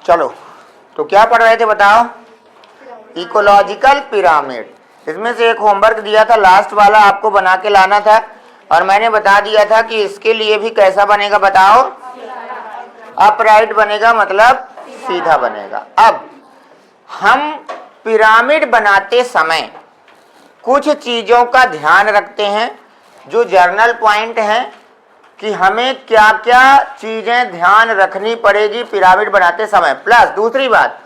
चलो, तो क्या पढ़ रहे थे बताओ? Ecological pyramid. इसमें से एक होमवर्क दिया था, लास्ट वाला आपको बना के लाना था, और मैंने बता दिया था कि इसके लिए भी कैसा बनेगा बताओ? अपराइट बनेगा, मतलब सीधा बनेगा। अब हम पिरामिड बनाते समय कुछ चीजों का ध्यान रखते हैं जो जर्नल पॉइंट हैं कि हमें क्या क्या चीजें ध्यान रखनी पड़ेगी पिरामिड बनाते समय। प्लस दूसरी बात,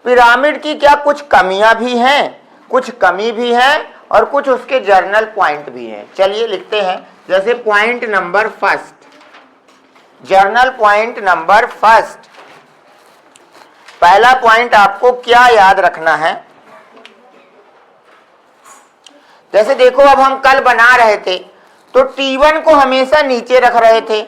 पिरामिड की क्या कुछ कमियां भी हैं, कुछ कमी भी है, और कुछ उसके जर्नल पॉइंट भी हैं। चलिए लिखते हैं। जैसे point number first, general point number first, पहला पॉइंट आपको क्या याद रखना है? जैसे देखो, अब हम कल बना रहे थे तो T1 को हमेशा नीचे रख रहे थे,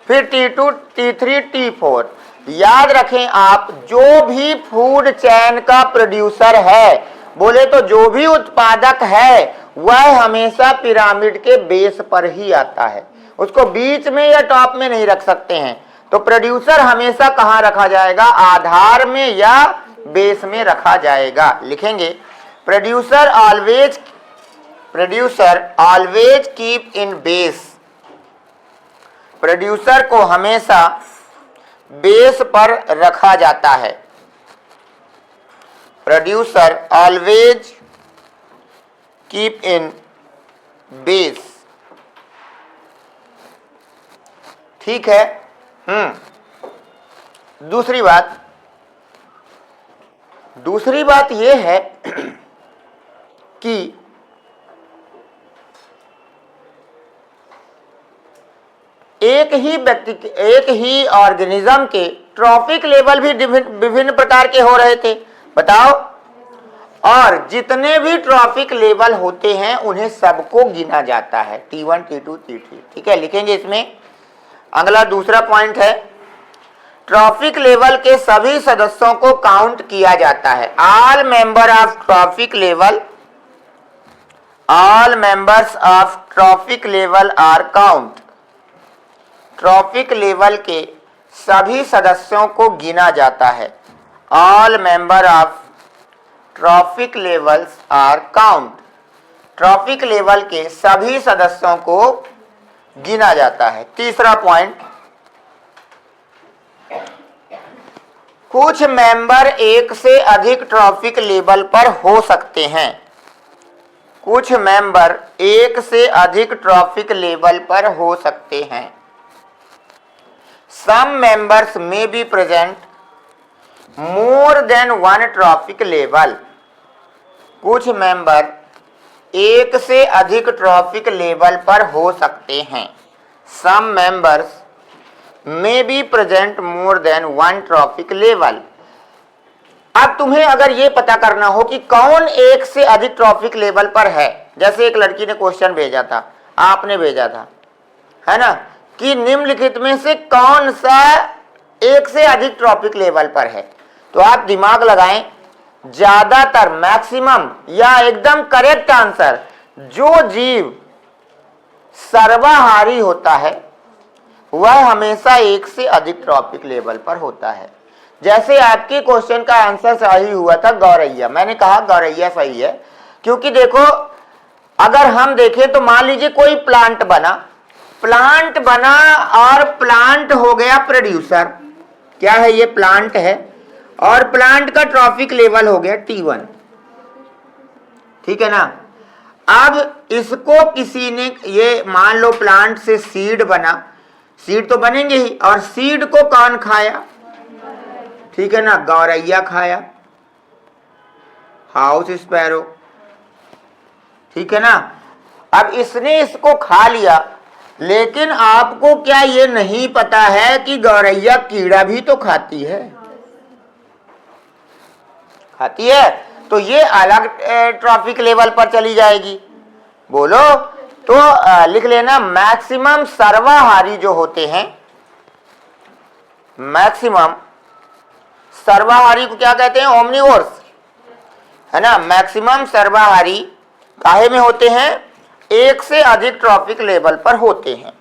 फिर T2, T3, T4। याद रखें आप, जो भी फूड चेन का प्रोड्यूसर है, बोले तो जो भी उत्पादक है, वह हमेशा पिरामिड के बेस पर ही आता है। उसको बीच में या टॉप में नहीं रख सकते हैं। तो प्रोड्यूसर हमेशा कहाँ रखा जाएगा? आधार में या बेस में रखा जाएगा। लिखेंगे, producer always keep in base. Producer को हमेशा बेस पर रखा जाता है। Producer always keep in base. ठीक है। दूसरी बात यह है कि एक ही ऑर्गेनिज्म के ट्रॉफिक लेवल भी विभिन्न प्रकार के हो रहे थे। बताओ, और जितने भी ट्रॉफिक लेवल होते हैं उन्हें सबको गिना जाता है, T1, T2, T3। ठीक है, लिखेंगे इसमें। अगला दूसरा पॉइंट है, ट्रॉफिक लेवल के सभी सदस्यों को काउंट किया जाता है। All members of trophic level are count. Trophic level के सभी सदस्यों को गिना जाता है। All member of trophic levels are count. Trophic level के सभी सदस्यों को गिना जाता है। तीसरा पॉइंट, कुछ मेंबर एक से अधिक ट्रॉफिक लेवल पर हो सकते हैं। कुछ मेंबर एक से अधिक ट्रॉफिक लेवल पर हो सकते हैं। Some members may be present more than one trophic level। कुछ मेंबर एक से अधिक ट्रॉफिक लेवल पर हो सकते हैं। Some members may be present more than one trophic level। अब तुम्हें अगर ये पता करना हो कि कौन एक से अधिक ट्रॉफिक लेवल पर है, जैसे एक लड़की ने क्वेश्चन भेजा था, आपने भेजा था, है ना, कि निम्नलिखित में से कौन सा एक से अधिक ट्रॉफिक लेवल पर है, तो आप दिमाग लगाएं। ज्यादातर, मैक्सिमम या एकदम करेक्ट आंसर, जो जीव सर्वाहारी होता है वह हमेशा एक से अधिक ट्रॉफिक लेवल पर होता है। जैसे आपके क्वेश्चन का आंसर सही हुआ था गौरैया, मैंने कहा गौरैया सही है, क्योंकि देखो अगर हम देखें तो मान लीजिए कोई प्लांट बना और प्लांट हो गया प्रोड्यूसर। क्या है ये? प्लांट है, और प्लांट का ट्रॉफिक लेवल हो गया T1। ठीक है ना। अब इसको किसी ने, ये मान लो प्लांट से सीड बना, सीड तो बनेंगे ही, और सीड को कौन खाया? ठीक है ना, गौरैया खाया, हाउस स्पैरो। ठीक है ना। अब इसने इसको खा लिया, लेकिन आपको क्या ये नहीं पता है कि गौरैया कीड़ा भी तो खाती है? खाती है, तो ये अलग ट्रॉफिक लेवल पर चली जाएगी। बोलो तो लिख लेना, मैक्सिमम सर्वाहारी जो होते हैं, मैक्सिमम सर्वाहारी को क्या कहते हैं? ओमनिवोर्स, है ना। मैक्सिमम सर्वाहारी काहे में होते हैं? एक से अधिक ट्रॉफिक लेवल पर होते हैं।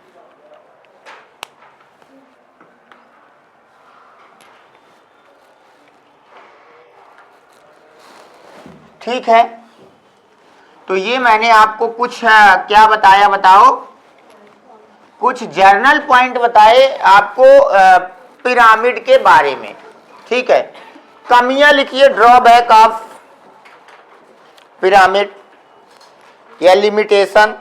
ठीक है, तो ये मैंने आपको कुछ क्या बताया बताओ, कुछ जर्नल पॉइंट बताए आपको पिरामिड के बारे में। ठीक है, कमियां लिखिए, ड्रॉबैक ऑफ पिरामिड या लिमिटेशन,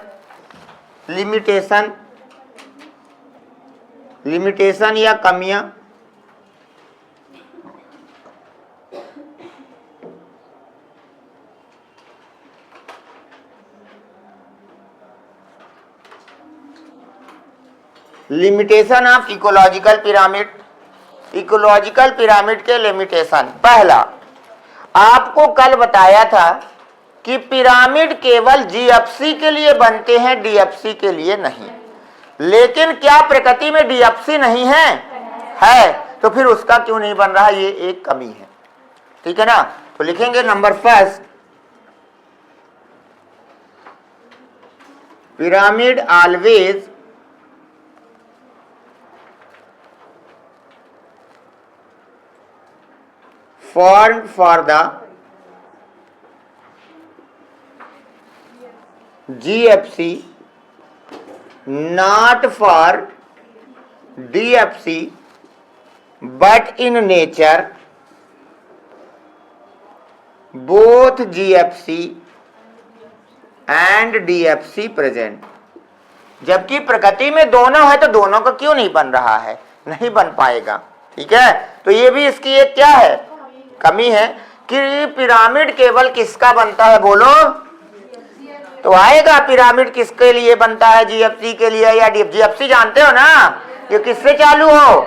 लिमिटेशन या कमियां। Limitation of ecological pyramid, ecological pyramid के लिमिटेशन। पहला, आपको कल बताया था कि पिरामिड केवल जीएफसी के लिए बनते हैं, डीएफसी के लिए नहीं। लेकिन क्या प्रकृति में डीएफसी नहीं है? है, तो फिर उसका क्यों नहीं बन रहा, ये एक कमी है। ठीक है ना, तो लिखेंगे number first, pyramid always formed for the GFC, not for DFC, but in nature both GFC and DFC present। जबकि प्रकृति में दोनों है तो दोनों का क्यों नहीं बन रहा है, नहीं बन पाएगा। ठीक है, तो ये भी इसकी एक क्या है, कमी है कि पिरामिड केवल किसका बनता है, बोलो तो आएगा। पिरामिड किसके लिए बनता है, जीएफसी के लिए या डीएफसी? जीएफसी जानते हो ना, ये किससे चालू हो,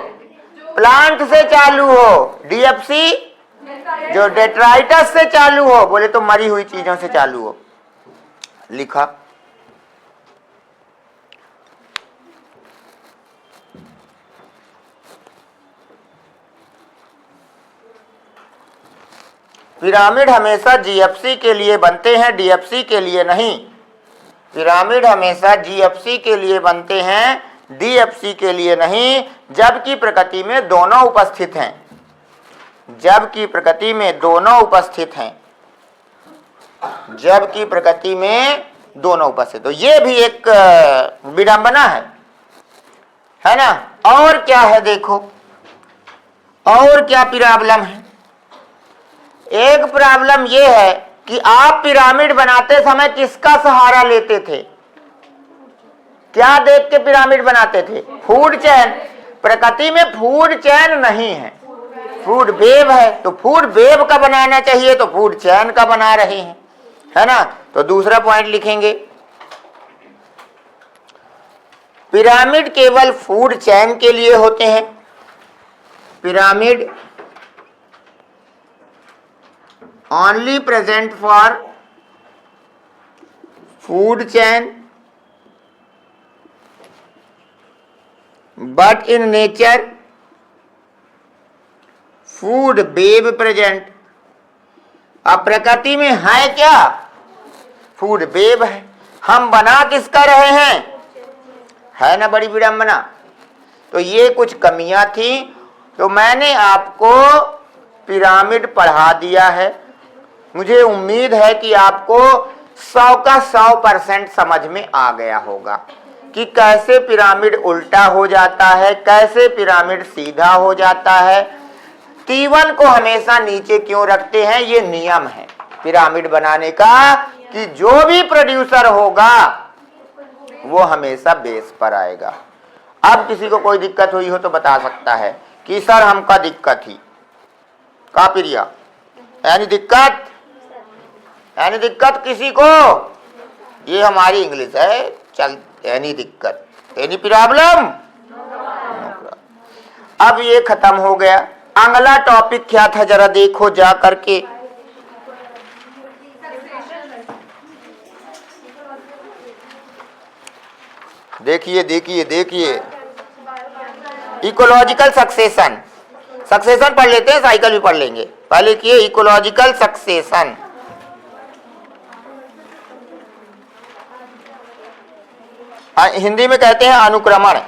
प्लांट से चालू हो। डीएफसी जो डेट्राइटस से चालू हो, बोले तो मरी हुई चीजों से चालू हो। लिखा, पिरामिड हमेशा जीएफसी के लिए बनते हैं, डीएफसी के लिए नहीं। पिरामिड हमेशा जीएफसी के लिए बनते हैं, डीएफसी के लिए नहीं, जबकि प्रकृति में दोनों उपस्थित हैं, जबकि प्रकृति में दोनों उपस्थित हैं, जबकि प्रकृति में दोनों उपस्थित। तो ये भी एक विडंबना है ना। और क्या है देखो, और क्या प्रॉब्लम है। एक प्रॉब्लम यह है कि आप पिरामिड बनाते समय किसका सहारा लेते थे, क्या देख के पिरामिड बनाते थे, फूड चेन। प्रकृति में फूड चेन नहीं है, फूड वेब है, तो फूड वेब का बनाना चाहिए तो फूड चेन का बना रहे हैं, है ना। तो दूसरा पॉइंट लिखेंगे, पिरामिड केवल फूड चेन के लिए होते हैं। Pyramid only present for food chain, but in nature food web present। अब प्रकृति में है क्या, फूड वेब है, हम बना किसका रहे हैं, है ना बड़ी विडंबना। तो ये कुछ कमियां थी, तो मैंने आपको पिरामिड पढ़ा दिया है। मुझे उम्मीद है कि आपको 100 का 100% समझ में आ गया होगा कि कैसे पिरामिड उल्टा हो जाता है, कैसे पिरामिड सीधा हो जाता है। T1 को हमेशा नीचे क्यों रखते हैं, ये नियम है पिरामिड बनाने का कि जो भी प्रोड्यूसर होगा वो हमेशा बेस पर आएगा। अब किसी को कोई दिक्कत हुई हो तो बता सकता है कि सर हमका दिक्कत थी, का प्रिया, यानी दिक्कत किसी को, ये हमारी इंग्लिश है, चल एनी दिक्कत, एनी प्रॉब्लम। अब ये खत्म हो गया। अगला टॉपिक क्या था जरा देखो जा करके, देखिए इकोलॉजिकल सक्सेशन। सक्सेशन पढ़ लेते हैं, साइकिल भी पढ़ लेंगे। पहले किए इकोलॉजिकल सक्सेशन। हिंदी में कहते हैं अनुक्रमण।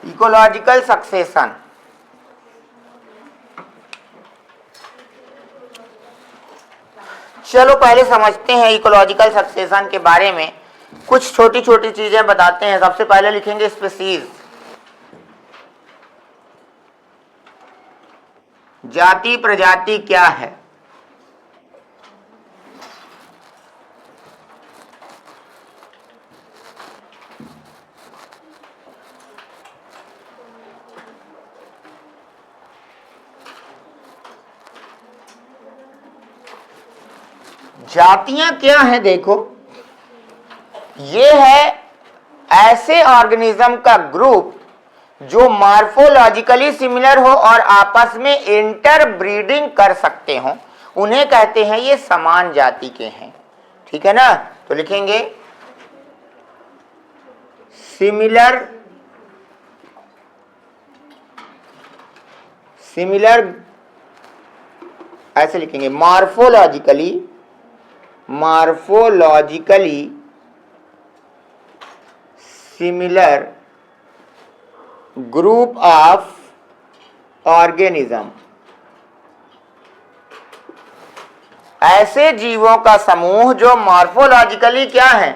Ecological succession. चलो पहले समझते हैं इकोलॉजिकल सक्सेशन के बारे में, कुछ छोटी छोटी चीजें बताते हैं। सबसे पहले लिखेंगे स्पीसीज, जाति प्रजाति क्या है। जातियां क्या हैं? देखो, ये है ऐसे ऑर्गेनिज्म का ग्रुप जो मॉर्फोलॉजिकली सिमिलर हो और आपस में इंटरब्रीडिंग कर सकते हो, उन्हें कहते हैं ये समान जाति के हैं। ठीक है ना? तो लिखेंगे सिमिलर ऐसे लिखेंगे, morphologically similar group of organism, ऐसे जीवों का समूह जो मॉर्फोलॉजिकली क्या है?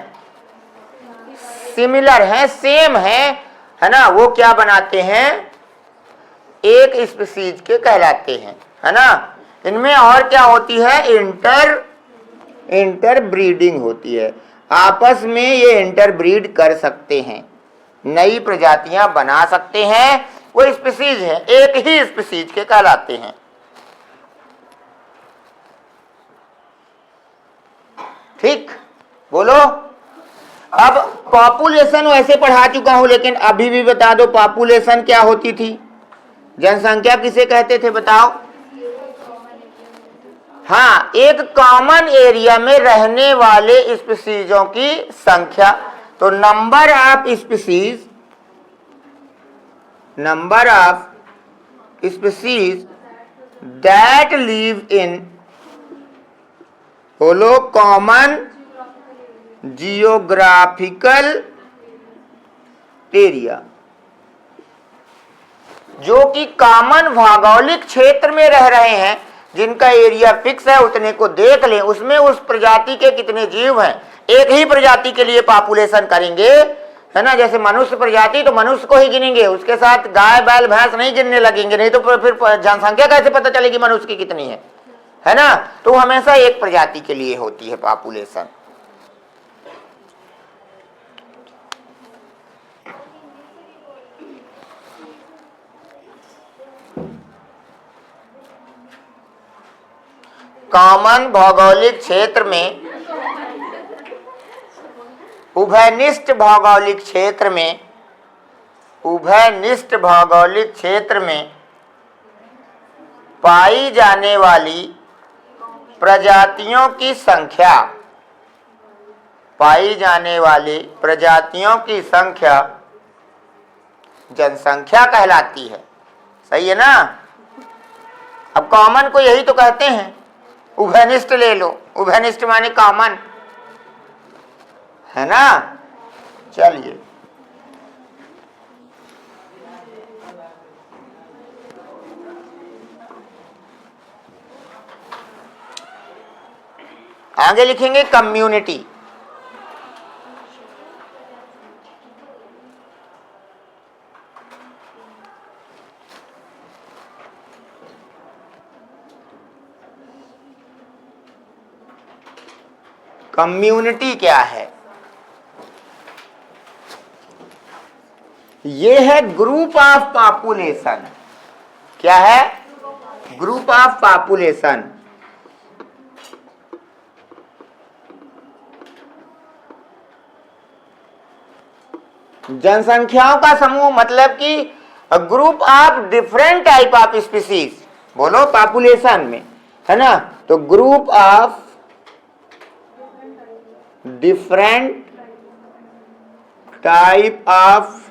सिमिलर है, सेम है ना, वो क्या बनाते हैं? एक स्पीसीज के कहलाते हैं, है ना। इनमें और क्या होती है? इंटरब्रीडिंग होती है, आपस में ये इंटरब्रीड कर सकते हैं, नई प्रजातियां बना सकते हैं, वो स्पीसीज है, एक ही स्पीसीज के कहलाते हैं। ठीक, बोलो। अब पॉपुलेशन वैसे पढ़ा चुका हूं, लेकिन अभी भी बता दो, पॉपुलेशन क्या होती थी? जनसंख्या किसे कहते थे? बताओ। हाँ, एक कॉमन एरिया में रहने वाले स्पीसीजों की संख्या। तो number of species that live in, बोलो, कॉमन जियोग्राफिकल एरिया, जो कि कॉमन भौगोलिक क्षेत्र में रह रहे हैं, जिनका एरिया फिक्स है, उतने को देख लें, उसमें उस प्रजाति के कितने जीव हैं। एक ही प्रजाति के लिए पॉपुलेशन करेंगे, है ना, जैसे मनुष्य प्रजाति, तो मनुष्य को ही गिनेंगे, उसके साथ गाय बैल भैंस नहीं गिनने लगेंगे, नहीं तो फिर जनसंख्या कैसे पता चलेगी मनुष्य की कितनी है ना। तो हमेशा एक प्रजाति के लिए होती है पॉपुलेशन। कॉमन भौगोलिक क्षेत्र में, उभयनिष्ठ भौगोलिक क्षेत्र में पाई जाने वाली प्रजातियों की संख्या जनसंख्या कहलाती है। सही है ना? अब कॉमन को यही तो कहते हैं, उभयनिष्ठ ले लो, उभयनिष्ठ माने कॉमन, है ना। चलिए, आगे लिखेंगे कम्युनिटी। कम्युनिटी क्या है? ये है ग्रुप ऑफ पॉपुलेशन। क्या है? Group of population. जनसंख्याओं का समूह, मतलब कि group of different type of species, बोलो, पॉपुलेशन में, है ना। तो group of different type of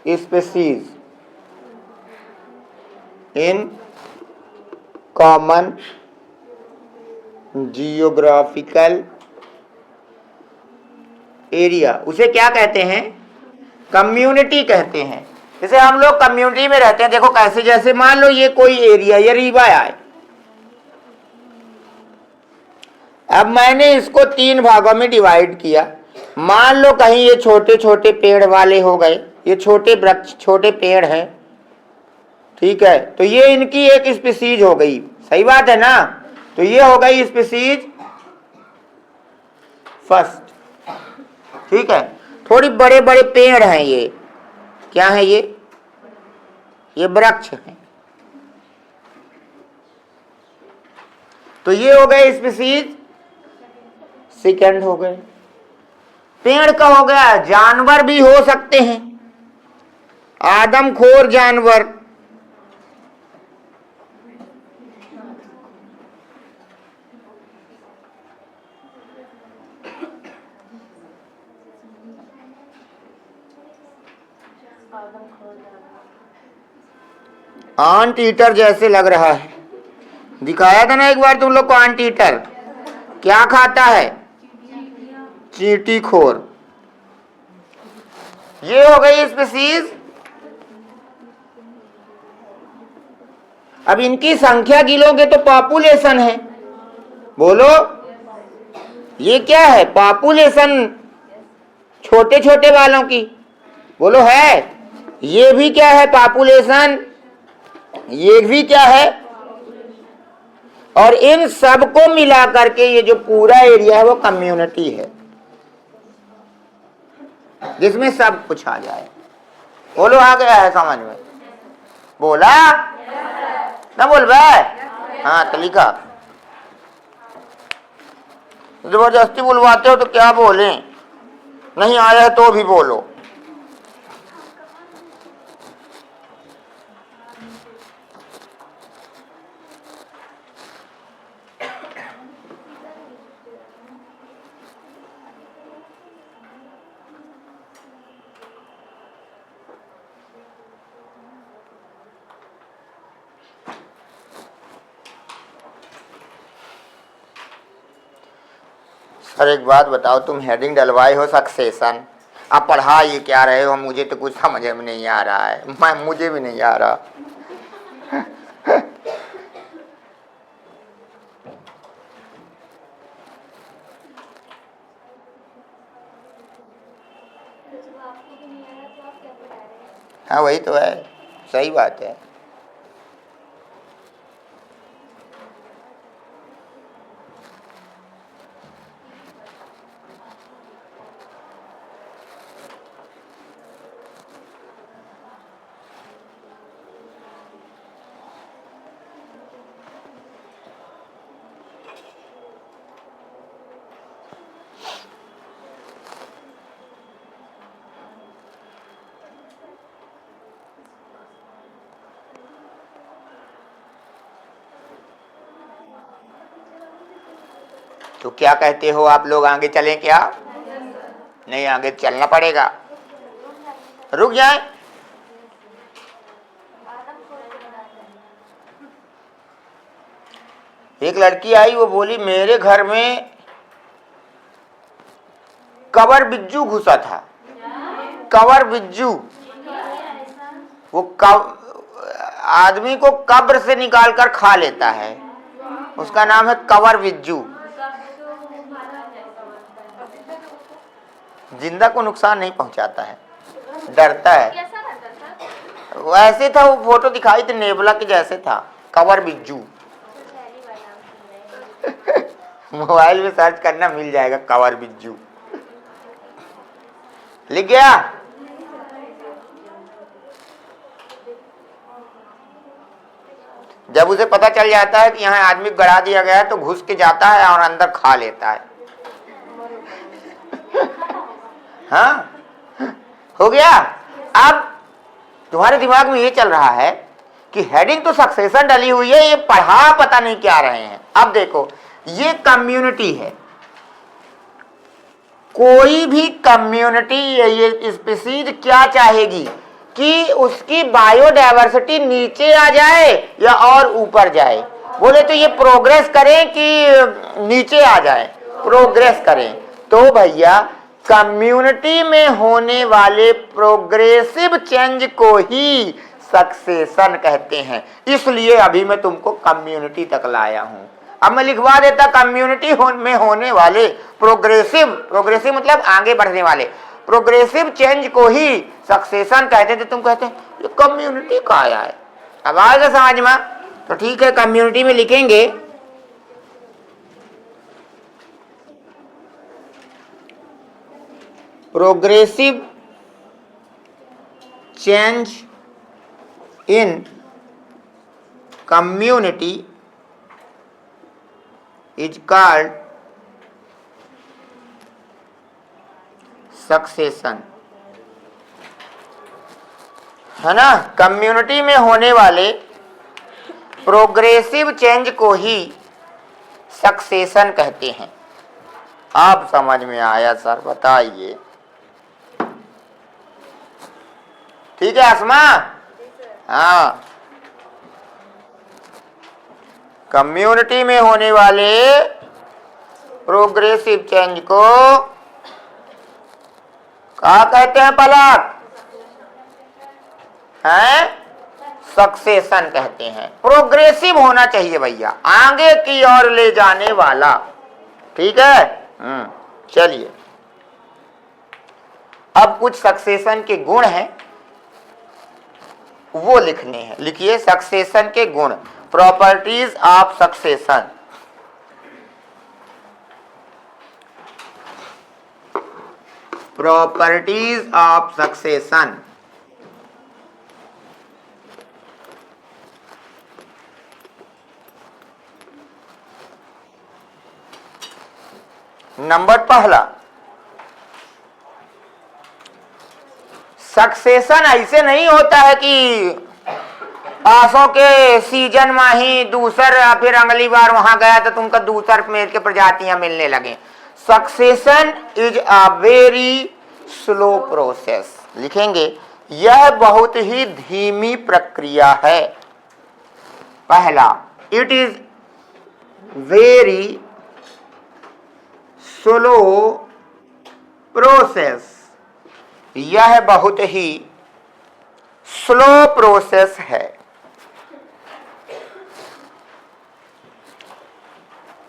species in common geographical area, उसे क्या कहते हैं? कम्युनिटी कहते हैं। जैसे हम लोग कम्युनिटी में रहते हैं, देखो कैसे, जैसे मान लो ये कोई एरिया, ये रीवा है। अब मैंने इसको 3 भागों में डिवाइड किया। मान लो कहीं ये छोटे छोटे पेड़ वाले हो गए, ये छोटे वृक्ष, छोटे पेड़ हैं, ठीक है, तो ये इनकी एक स्पीसीज हो गई, सही बात है ना। तो ये हो गई स्पीसीज फर्स्ट, ठीक है। थोड़ी बड़े बड़े पेड़ हैं, ये क्या है, ये वृक्ष है, तो ये हो गए स्पीसीज सेकंड हो गए। पेड़ का हो गया, जानवर भी हो सकते हैं, आदमखोर जानवर, आंट ईटर जैसे लग रहा है, दिखाया था ना एक बार तुम लोग को आंट ईटर क्या खाता है, चींटी खोर। ये हो गई स्पीसीज। अब इनकी संख्या गिनोगे तो पॉपुलेशन है, बोलो ये क्या है, पॉपुलेशन छोटे छोटे वालों की, बोलो है। ये भी क्या है, पॉपुलेशन, ये भी क्या है, और इन सबको मिला करके ये जो पूरा एरिया है वो कम्युनिटी है, जिसमें सब कुछ आ जाए। बोलो आ गया है समझ में, बोला ना, बोल भाई, हाँ तो लिखा। जबरदस्ती बुलवाते हो तो क्या बोले, नहीं आया है तो भी बोलो। सर एक बात बताओ, तुम हेडिंग डलवाए हो सक्सेशन, अब पढ़ा ये क्या रहे हो, मुझे तो कुछ समझ में नहीं आ रहा है, मुझे भी नहीं आ रहा। हाँ वही तो है, सही बात है। तो क्या कहते हो आप लोग, आगे चलें क्या? नहीं, आगे चलना पड़ेगा, रुक जाए। एक लड़की आई, वो बोली मेरे घर में कवर बिज्जू घुसा था। कवर बिज्जू, वो आदमी को कब्र से निकाल कर खा लेता है, उसका नाम है कवर बिज्जू। जिंदा को नुकसान नहीं पहुंचाता है, डरता है। वैसे था, वो फोटो दिखाई थी, नेबुला के जैसे था, कवर बिज्जू। मोबाइल में सर्च करना मिल जाएगा, कवर बिज्जू लिख गया। जब उसे पता चल जाता है कि यहाँ आदमी गड़ा दिया गया है तो घुस के जाता है और अंदर खा लेता है। हाँ हो गया। अब तुम्हारे दिमाग में ये चल रहा है कि हेडिंग तो सक्सेशन डली हुई है, ये पढ़ा पता नहीं क्या रहे हैं। अब देखो, ये कम्युनिटी है, कोई भी कम्युनिटी ये स्पीसीज क्या चाहेगी कि उसकी बायोडायवर्सिटी नीचे आ जाए या और ऊपर जाए। बोले तो ये प्रोग्रेस करें कि नीचे आ जाए, प्रोग्रेस करें। तो भैया कम्युनिटी में होने वाले प्रोग्रेसिव चेंज को ही सक्सेशन कहते हैं। इसलिए अभी मैं तुमको कम्युनिटी तक लाया हूं। अब मैं लिखवा देता कम्युनिटी में होने वाले प्रोग्रेसिव मतलब आगे बढ़ने वाले प्रोग्रेसिव चेंज को ही सक्सेशन कहते थे, तुम कहते ये कम्युनिटी का आया है। अब आएगा समझ में, तो ठीक है कम्युनिटी में लिखेंगे progressive change in community is called succession, है ना। कम्युनिटी में होने वाले प्रोग्रेसिव चेंज को ही सक्सेशन कहते हैं। आप समझ में आया सर, बताइए। ठीक है आसमा? हाँ, कम्युनिटी में होने वाले प्रोग्रेसिव चेंज को क्या कहते हैं पलक? हैं? सक्सेशन कहते हैं। प्रोग्रेसिव होना चाहिए भैया, आगे की ओर ले जाने वाला। ठीक है, चलिए अब कुछ सक्सेशन के गुण हैं वो लिखने हैं। लिखिए सक्सेशन के गुण, properties of succession. Properties of succession. Number पहला, सक्सेशन ऐसे नहीं होता है कि आसों के सीजन में ही दूसर, फिर अगली बार वहां गया तो तुमको दूसर पेड़ के प्रजातियां मिलने लगे। Succession is a very slow process. लिखेंगे यह बहुत ही धीमी प्रक्रिया है। पहला, it is very slow process. यह बहुत ही स्लो प्रोसेस है।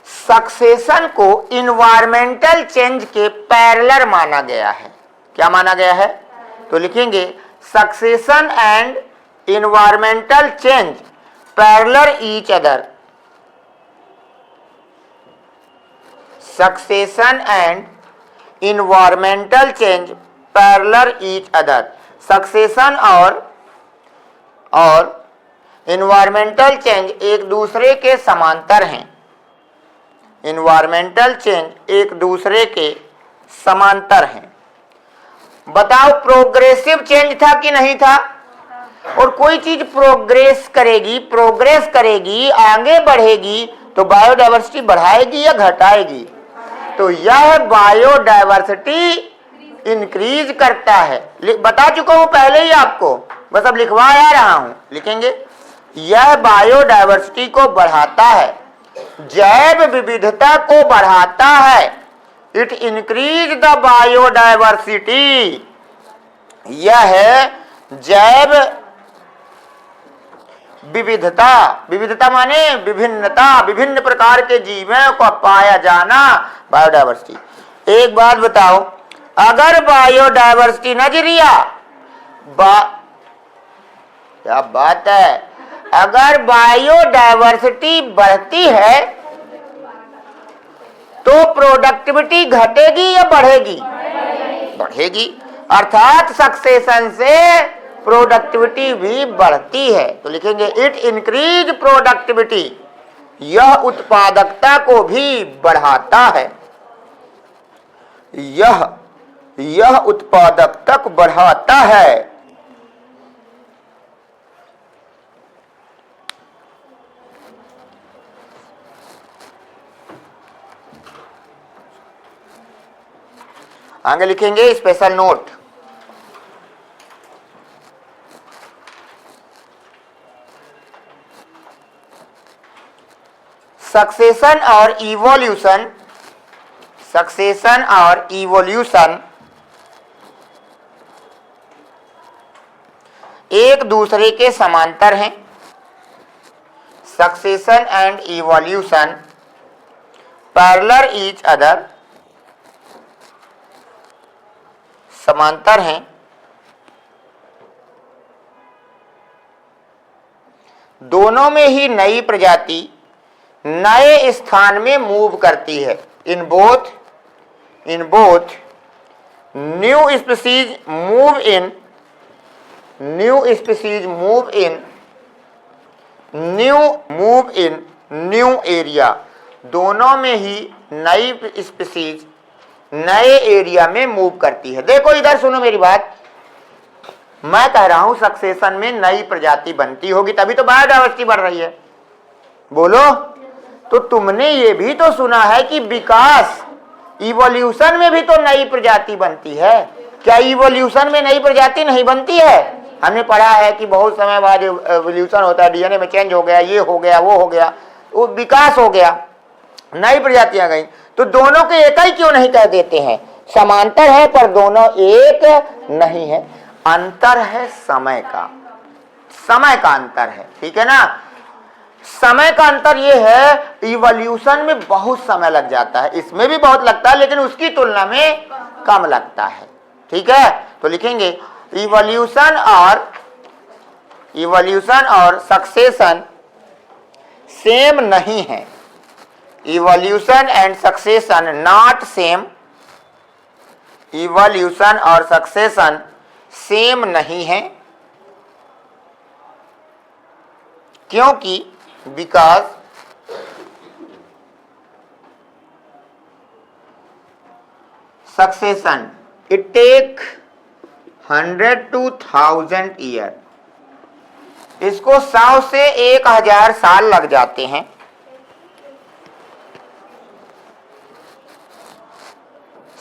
सक्सेशन को इन्वायरमेंटल चेंज के पैरेलल माना गया है। क्या माना गया है? तो लिखेंगे succession and environmental change parallel each other. Succession and environmental change parallel each other. Succession और इन्वायरमेंटल चेंज एक दूसरे के समांतर हैं। इन्वायरमेंटल चेंज एक दूसरे के समांतर हैं। बताओ प्रोग्रेसिव चेंज था कि नहीं था? और कोई चीज प्रोग्रेस करेगी, आगे बढ़ेगी तो बायोडायवर्सिटी बढ़ाएगी या घटाएगी? तो यह बायोडायवर्सिटी इंक्रीज करता है। बता चुका हूं पहले ही आपको, बस अब लिखवाया रहा हूं। लिखेंगे यह बायोडायवर्सिटी को बढ़ाता है, जैव विविधता को बढ़ाता है। It increase the biodiversity. यह जैव विविधता माने विभिन्नता, विभिन्न प्रकार के जीवों को पाया जाना, बायोडायवर्सिटी। एक बात बताओ, अगर बायोडायवर्सिटी नजरिया क्या बात है, अगर बायोडायवर्सिटी बढ़ती है तो प्रोडक्टिविटी घटेगी या बढ़ेगी? बढ़ेगी। अर्थात सक्सेशन से प्रोडक्टिविटी भी बढ़ती है। तो लिखेंगे इट इंक्रीज प्रोडक्टिविटी। यह उत्पादकता को भी बढ़ाता है। यह उत्पादकता को बढ़ाता है। आगे लिखेंगे स्पेशल नोट। सक्सेशन और इवोल्यूशन सक्सेशन और इवोल्यूशन एक दूसरे के समांतर हैं। Succession and evolution parallel each other, समांतर हैं। दोनों में ही नई प्रजाति नए स्थान में मूव करती है। In both new species move in new area. दोनों में ही नई स्पीसीज नए एरिया में मूव करती है। देखो इधर सुनो मेरी बात, मैं कह रहा हूं सक्सेशन में नई प्रजाति बनती होगी तभी तो बायोडायवर्सिटी बढ़ रही है। बोलो, तो तुमने ये भी तो सुना है कि विकास इवोल्यूशन में भी तो नई प्रजाति बनती है। क्या इवोल्यूशन में नई प्रजाति नहीं बनती है? हमने पढ़ा है कि बहुत समय बाद इवोल्यूशन होता है, डीएनए में चेंज हो गया, ये हो गया, वो हो गया, वो विकास हो गया, नई प्रजातियां गई। तो दोनों के एक ही क्यों नहीं कह देते हैं? समांतर है पर दोनों एक नहीं है। अंतर है समय का अंतर है, ठीक है ना। समय का अंतर ये है, इवोल्यूशन में बहुत समय लग जाता है, इसमें भी बहुत लगता है लेकिन उसकी तुलना में कम लगता है, ठीक है। तो लिखेंगे इवोल्यूशन और सक्सेशन सेम नहीं है। Evolution and succession not same. Evolution और सक्सेशन सेम नहीं है क्योंकि because succession it take 100 to 1000 year. इसको 100 से 1000 साल लग जाते हैं।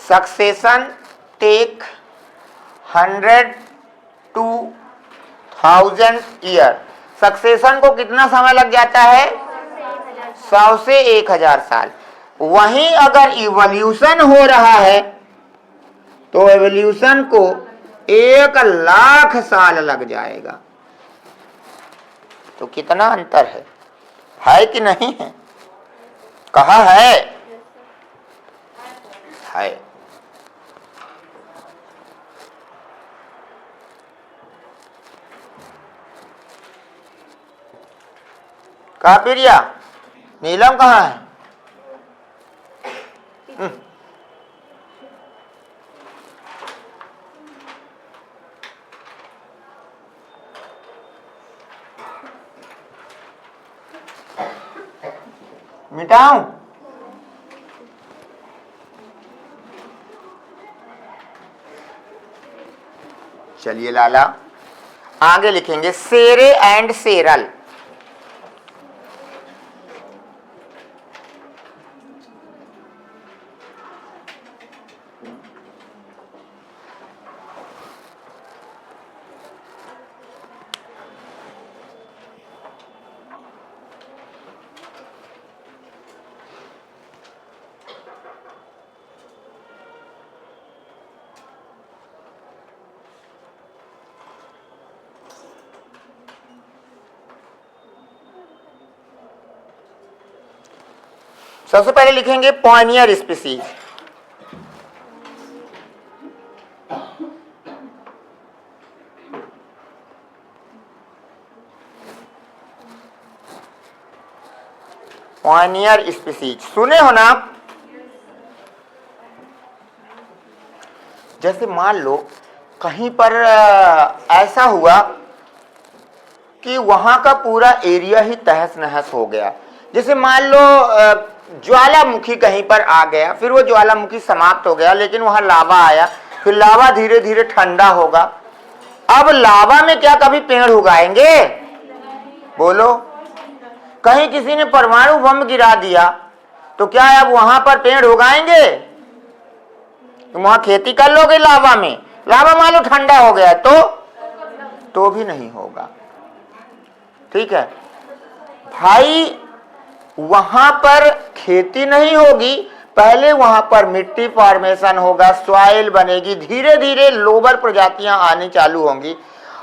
Succession take 100 to 1000 year. Succession को कितना समय लग जाता है? 100 से 1000 साल। वहीं अगर इवोल्यूशन हो रहा है तो इवोल्यूशन को 1,00,000 साल लग जाएगा। तो कितना अंतर है कि नहीं है? कहा है? कहा प्रिया? नीलम कहाँ है? मिटाऊं? चलिए लाला, आगे लिखेंगे सेरे एंड सेरल। सबसे पहले लिखेंगे पॉइनियर स्पीसीज। पॉइनियर स्पीसीज सुने हो ना आप? जैसे मान लो कहीं पर ऐसा हुआ कि वहां का पूरा एरिया ही तहस नहस हो गया। जैसे मान लो ज्वालामुखी कहीं पर आ गया, फिर वो ज्वालामुखी समाप्त हो गया, लेकिन वहां लावा आया, फिर लावा धीरे धीरे ठंडा होगा। अब लावा में क्या कभी पेड़ उगाएंगे? बोलो, कहीं किसी ने परमाणु बम गिरा दिया तो क्या अब वहां पर पेड़ उगाएंगे? तुम वहां खेती कर लोगे लावा में, लावा मान लो ठंडा हो गया तो भी नहीं होगा, ठीक है भाई। वहां पर खेती नहीं होगी पहले वहां पर मिट्टी फॉर्मेशन होगा, सॉइल बनेगी, धीरे धीरे लोअर प्रजातियां आने चालू होंगी,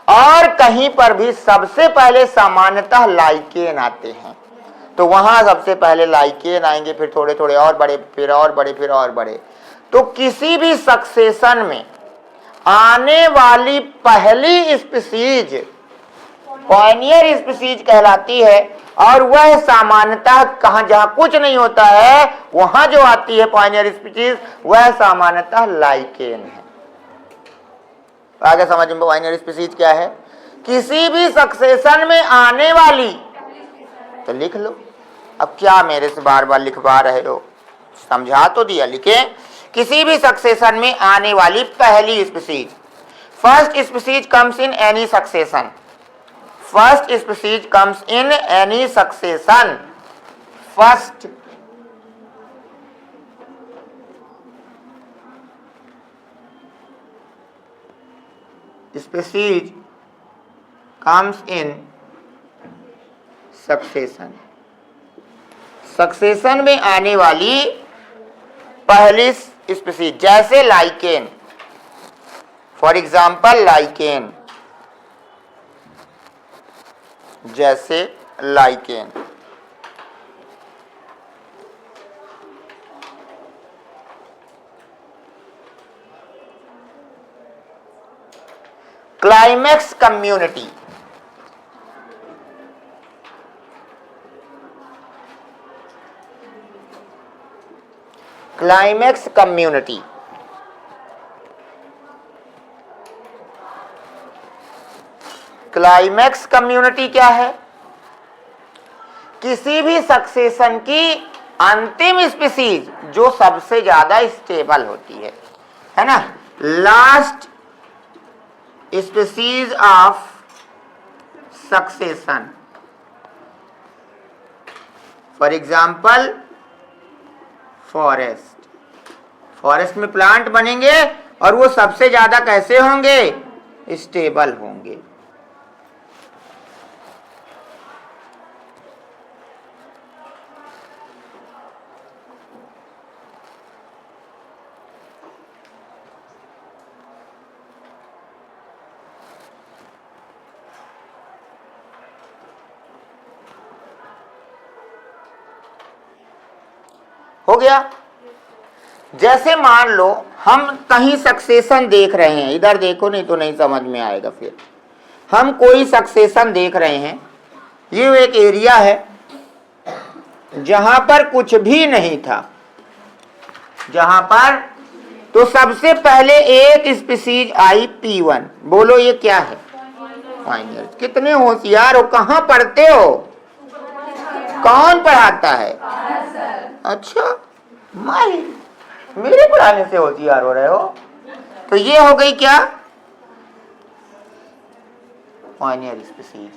और कहीं पर भी सबसे पहले सामान्यतः लाइकेन आते हैं। तो वहां सबसे पहले लाइकेन आएंगे, फिर थोड़े थोड़े और बड़े, फिर और बड़े, फिर और बड़े। तो किसी भी सक्सेशन में आने वाली पहली स्पीसीज पायनियर स्पीसीज कहलाती है, और वह सामान्यतः कहां, जहां कुछ नहीं होता है वहां जो आती है पायनियर स्पीसीज, वह सामान्यतः लाइकेन है। आगे समझ में, पायनियर स्पीसीज क्या है? किसी भी सक्सेशन में आने वाली, तो लिख लो। अब क्या मेरे से बार बार लिखवा रहे हो, समझा तो दिया, लिखे। किसी भी सक्सेशन में आने वाली पहली species, first species comes in any succession, first species comes in any succession, first species comes in succession, succession में आने वाली पहली स्पीसीज, जैसे लाइकेन, फॉर एग्जाम्पल लाइकेन, जैसे lichen. Climax community, climax community, climax community क्या है? किसी भी सक्सेशन की अंतिम स्पीसीज जो सबसे ज्यादा स्टेबल होती है ना, last species of succession, for example forest, forest में प्लांट बनेंगे और वो सबसे ज्यादा कैसे होंगे? स्टेबल होंगे। हो गया। जैसे मान लो हम कहीं सक्सेशन देख रहे हैं, इधर देखो नहीं तो नहीं समझ में आएगा। फिर हम कोई सक्सेशन देख रहे हैं, ये एक एरिया है जहां पर कुछ भी नहीं था, जहां पर, तो सबसे पहले एक स्पीसीज आई P1। बोलो ये क्या है? पायनियर। कितने होशियार हो, कहां पढ़ते हो? कौन पढ़ाता है? अच्छा, मेरे पढ़ाने से होशियार हो रहे हो। तो ये हो गई क्या? Pioneer species.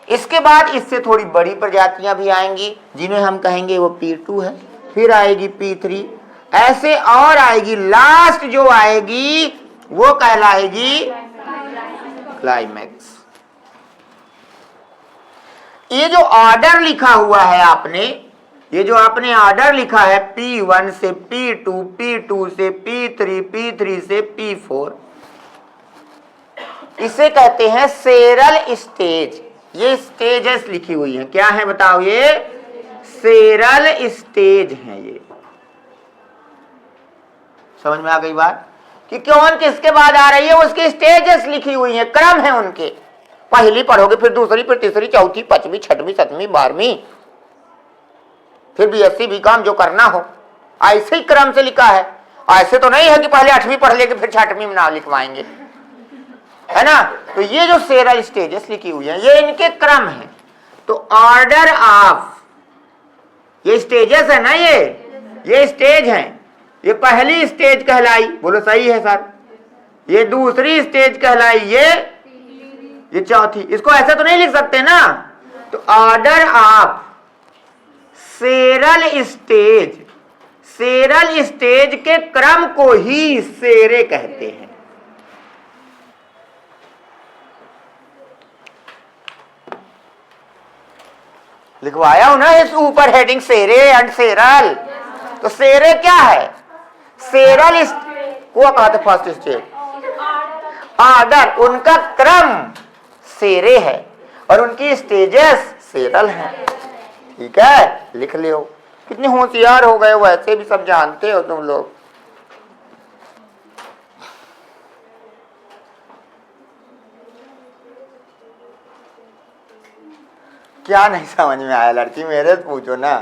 इसके बाद इससे थोड़ी बड़ी प्रजातियां भी आएंगी जिन्हें हम कहेंगे वो P2 है, फिर आएगी P3, ऐसे और आएगी। लास्ट जो आएगी वो कहलाएगी क्लाइमेक्स। ये जो ऑर्डर लिखा हुआ है आपने, ये जो आपने ऑर्डर लिखा है P1 से P2, P2 से P3, P3 से P4, इसे कहते हैं सेरल स्टेज। ये स्टेजेस लिखी हुई हैं, क्या है बताओ? ये सेरल स्टेज हैं। ये समझ में आ गई बात कि कौन किसके बाद आ रही है? उसकी स्टेजेस लिखी हुई हैं, क्रम है उनके। पहली पढ़ोगे, फिर दूसरी, फिर तीसरी, चौथी, पांचवी, छठवीं, सातवीं, 12वीं, फिर BSc BCom जो करना हो, ऐसे ही क्रम से लिखा है। ऐसे तो नहीं है कि पहले 8वीं पढ़ लेके फिर 6वीं में नाम लिखवाएंगे, है ना। तो ये जो सेरल स्टेजेस लिखी हुई है, ये इनके क्रम है। तो ऑर्डर ऑफ, ये स्टेजेस है ना, ये स्टेज है। ये पहली स्टेज कहलाई, बोलो सही है सर। ये दूसरी स्टेज कहलाई, ये चौथी। इसको ऐसा तो नहीं लिख सकते ना। तो order of cereal stage, cereal stage के क्रम को ही सेरे कहते हैं। लिखवाया हूं ना इस ऊपर हेडिंग, सेरे एंड सेरल। तो सेरे क्या है? सेरल को कहते फर्स्ट स्टेज, आर्डर, उनका क्रम सेरे है और उनकी स्टेजेस सेरल है। ठीक है, लिख लियो। कितने होशियार हो गए, वैसे भी सब जानते हो तुम लोग। क्या नहीं समझ में आया लड़की, मेरे से पूछो ना।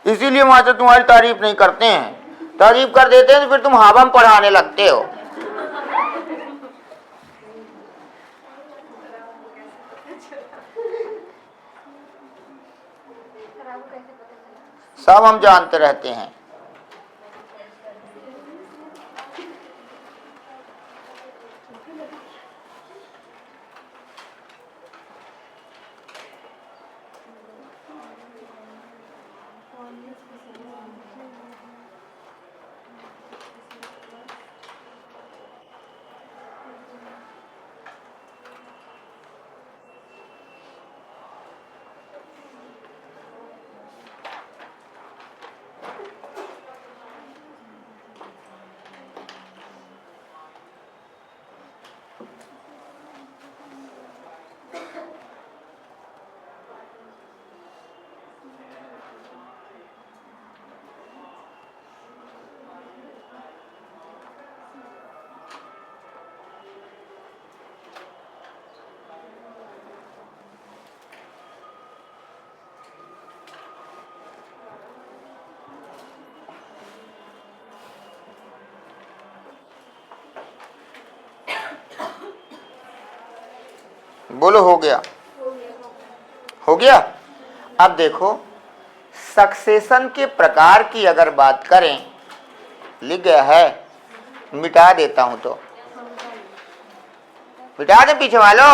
इसीलिए मास्टर तुम्हारी तारीफ नहीं करते हैं, तारीफ कर देते हैं तो फिर तुम हवा में पढ़ाने लगते हो। सब हम जानते रहते हैं। बोलो, हो गया? हो गया। अब देखो, सक्सेशन के प्रकार की अगर बात करें, लिख गया है, मिटा देता हूं तो मिटा दे पीछे वालों।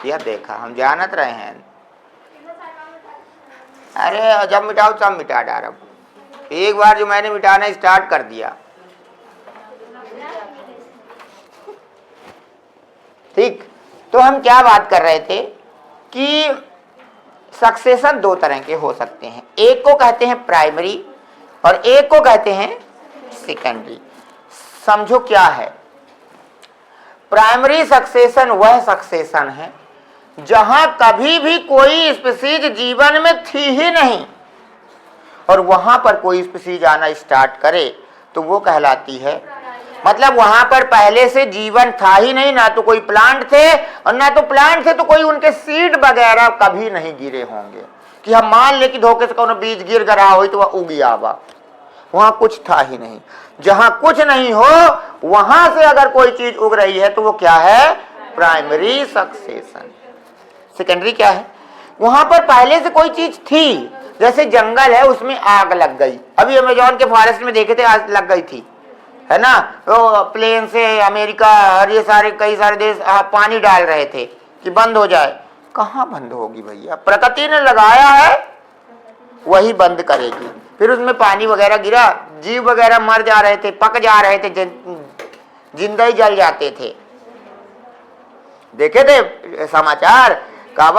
यह देखा, हम जानत रहे हैं। अरे जब मिटाओ तब मिटा डालो। एक बार जो मैंने मिटाना स्टार्ट कर दिया, ठीक। तो हम क्या बात कर रहे थे कि सक्सेशन दो तरह के हो सकते हैं, एक को कहते हैं प्राइमरी और एक को कहते हैं सेकेंडरी। समझो क्या है प्राइमरी सक्सेशन? वह सक्सेशन है जहां कभी भी कोई स्पीशीज जीवन में थी ही नहीं और वहां पर कोई स्पीशीज आना स्टार्ट करे तो वो कहलाती है, मतलब वहां पर पहले से जीवन था ही नहीं, ना तो कोई प्लांट थे और ना तो प्लांट थे तो कोई उनके सीड वगैरह कभी नहीं गिरे होंगे कि हम मान ले कि धोखे से कोनो बीज गिर गया हो तो वह उगी आवा। वहां कुछ था ही नहीं। जहां कुछ नहीं हो वहां से अगर कोई चीज उग रही है तो वो क्या है? Primary succession. सेकेंडरी क्या है? वहां पर पहले से कोई चीज थी, जैसे जंगल है उसमें आग लग गई, अभी अमेजोन के फॉरेस्ट में देखे थे आग लग गई थी, है ना। तो प्लेन से अमेरिका और ये सारे कई सारे देश पानी डाल रहे थे कि बंद हो जाए। कहाँ बंद होगी भैया? प्रकृति ने लगाया है, वही बंद करेगी। फिर उसमें पानी वगैरह गिरा, जीव वगैरह मर जा रहे थे, पक जा रहे थे, जिंदा ही जल जाते थे। देखे थे समाचार कब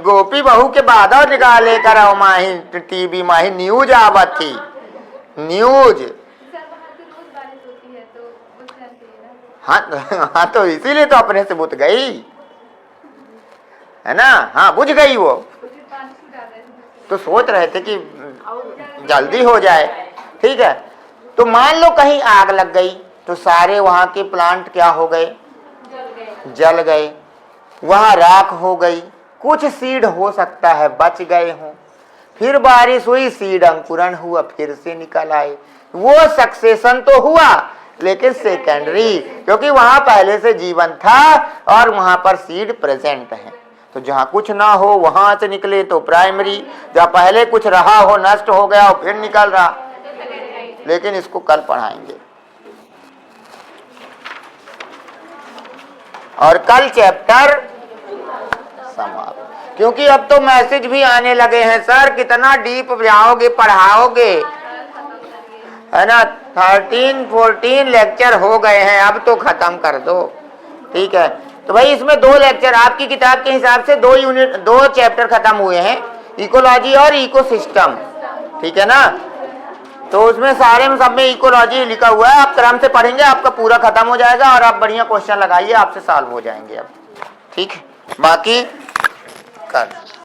गोपी बहू के बादल निकाले कर माही टीवी माही न्यूज आवत थी, न्यूज। हाँ तो इसीलिए तो अपने से बुझ गई, है ना। हाँ बुझ गई वो, तो सोच रहे थे कि जल्दी हो जाए, ठीक है। तो मान लो कहीं आग लग गई तो सारे वहां के प्लांट क्या हो गए? जल गए। वहां राख हो गई, कुछ सीड हो सकता है बच गए हों, फिर बारिश हुई, सीड अंकुरण हुआ, फिर से निकल आए। वो सक्सेशन तो हुआ लेकिन सेकेंडरी, क्योंकि वहां पहले से जीवन था और वहां पर सीड प्रेजेंट है। तो जहां कुछ ना हो वहां से निकले तो प्राइमरी, जहां पहले कुछ रहा हो नष्ट हो गया हो फिर निकल रहा। लेकिन इसको कल पढ़ाएंगे और कल चैप्टर समाप्त, क्योंकि अब तो मैसेज भी आने लगे हैं, सर कितना डीप जाओगे पढ़ाओगे, है ना। 13-14 लेक्चर हो गए हैं, अब तो खत्म कर दो, ठीक है। तो भाई इसमें 2 लेक्चर आपकी किताब के हिसाब से 2 चैप्टर खत्म हुए हैं, इकोलॉजी और इकोसिस्टम, ठीक है ना। तो उसमें सारे में सब में इकोलॉजी लिखा हुआ है, आप क्रम से पढ़ेंगे आपका पूरा खत्म हो जाएगा और आप बढ़िया क्वेश्चन लगाइए, आपसे सॉल्व हो जाएंगे अब, ठीक है। बाकी कर